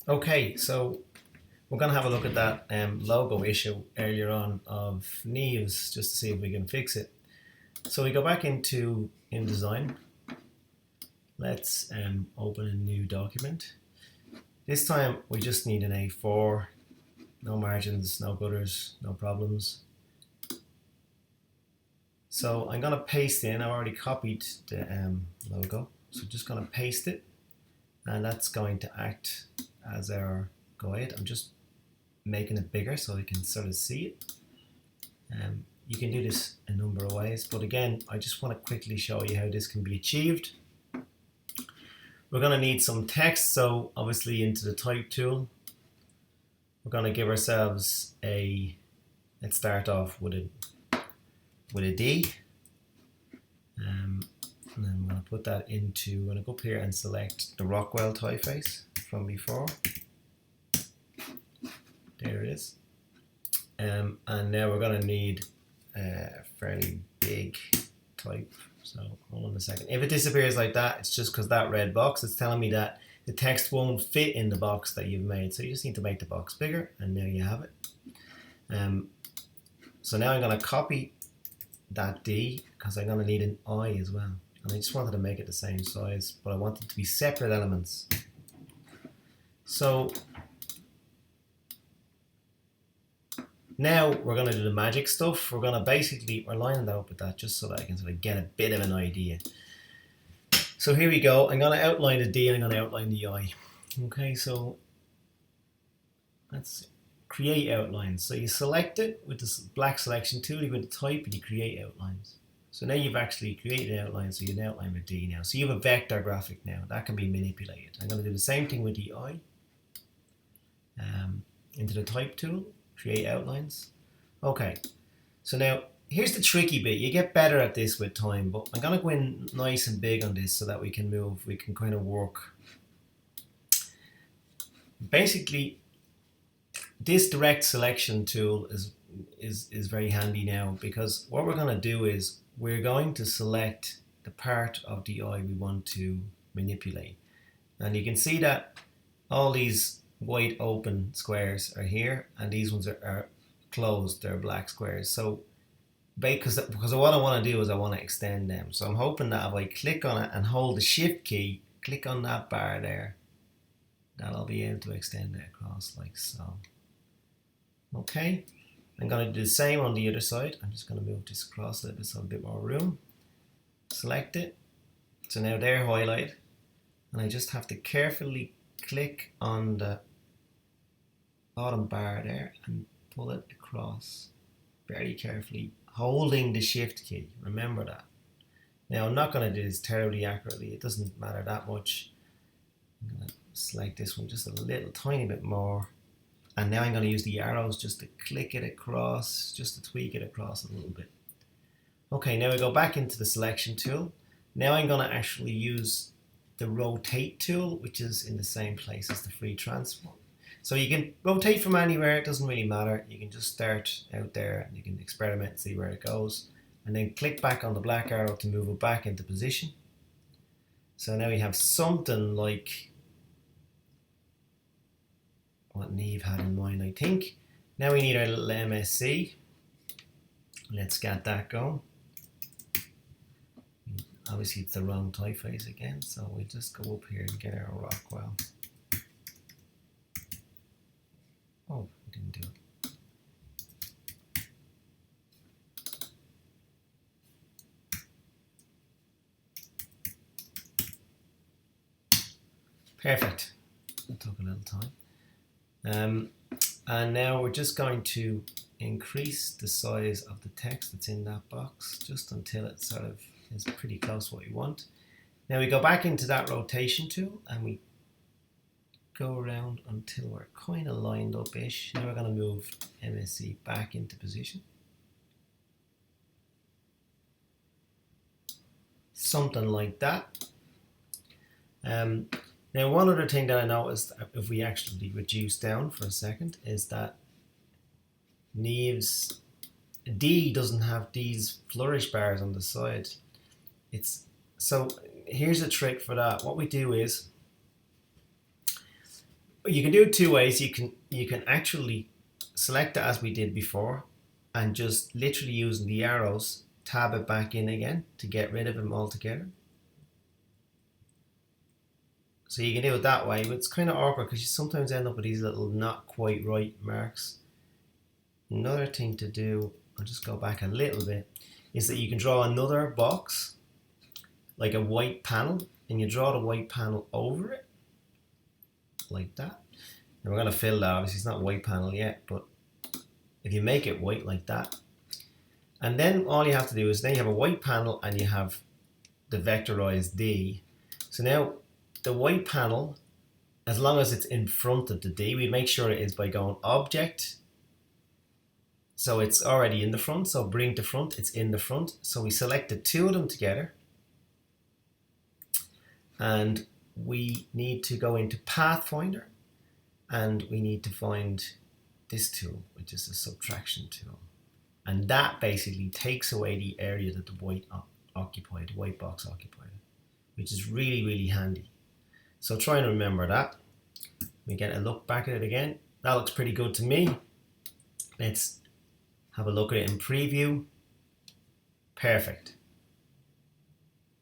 Okay, so we're going to have a look at that logo issue earlier on of Neves just to see if we can fix it. So we go back into InDesign. Let's open a new document. This time we just need an A4, no margins, no gutters, no problems. So I'm going to paste in, I've already copied the logo, so I'm just going to paste it, and that's going to act as our guide. I'm just making it bigger so you can sort of see it. You can do this a number of ways, but again, I just want to quickly show you how this can be achieved. We're going to need some text, so obviously into the type tool, we're going to give ourselves let's start off with a D, and then I'm going to put that into, I'm going to go up here and select the Rockwell typeface from before. There it is. And now we're going to need a fairly big type. So hold on a second. If it disappears like that, it's just because that red box is telling me that the text won't fit in the box that you've made. So you just need to make the box bigger, and there you have it. So now I'm going to copy that D because I'm going to need an I as well. And I just wanted to make it the same size, but I want it to be separate elements. So now we're going to do the magic stuff. We're going to basically, we're lining that up with that just so that I can sort of get a bit of an idea. So here we go. I'm going to outline the D and I'm going to outline the I. Okay, so let's create outlines. So you select it with this black selection tool, you go to type and you create outlines. So now you've actually created an outline, so you can outline with D now. So you have a vector graphic now. That can be manipulated. I'm going to do the same thing with the I. Into the type tool, create outlines. Okay, so now here's the tricky bit. You get better at this with time, but I'm going to go in nice and big on this so that we can move, we can kind of work. Basically, this direct selection tool is very handy now, because what we're going to do is we're going to select the part of the eye we want to manipulate. And you can see that all these white open squares are here, and these ones are closed, they're black squares. So because what I want to do is I want to extend them. So I'm hoping that if I click on it and hold the shift key, click on that bar there, that I'll be able to extend it across like so. Okay, I'm going to do the same on the other side. I'm just going to move this across a little bit so a bit more room. Select it. So now they're highlighted, and I just have to carefully click on the bottom bar there and pull it across very carefully, holding the shift key. Remember that. Now I'm not going to do this terribly accurately. It doesn't matter that much. I'm going to select this one just a little tiny bit more. And now I'm going to use the arrows just to click it across, just to tweak it across a little bit. Okay, now we go back into the selection tool. Now I'm going to actually use the rotate tool, which is in the same place as the free transform. So you can rotate from anywhere, it doesn't really matter. You can just start out there and you can experiment and see where it goes. And then click back on the black arrow to move it back into position. So now we have something like what Neve had in mind, I think. Now we need our little MSC. Let's get that going. Obviously it's the wrong typeface again, so we'll just go up here and get our Rockwell. Oh, we didn't do it. Perfect. It took a little time. And now we're just going to increase the size of the text that's in that box just until it sort of is pretty close to what we want. Now we go back into that rotation tool and we go around until we're kind of lined up-ish. Now we're going to move MSC back into position. Something like that. Now one other thing that I noticed, if we actually reduce down for a second, is that Neve's D doesn't have these flourish bars on the side. So here's a trick for that. What we do is You can do it two ways. You can actually select it as we did before, and just literally using the arrows tab it back in again to get rid of them altogether. So you can do it that way, but it's kind of awkward because you sometimes end up with these little not quite right marks. Another thing to do, I'll just go back a little bit, is that you can draw another box, like a white panel, and you draw the white panel over it, like that. And we're going to fill that, obviously it's not a white panel yet, but if you make it white like that, and then all you have to do is, then you have a white panel and you have the vectorized D. So now the white panel, as long as it's in front of the D, we make sure it is by going Object. So it's already in the front, so bring to front, it's in the front. So we select the two of them together. And we need to go into Pathfinder, and we need to find this tool, which is the subtraction tool. And that basically takes away the area that the white occupied, the white box occupied, which is really, really handy. So try and remember that. We get a look back at it again. That looks pretty good to me. Let's have a look at it in preview. Perfect.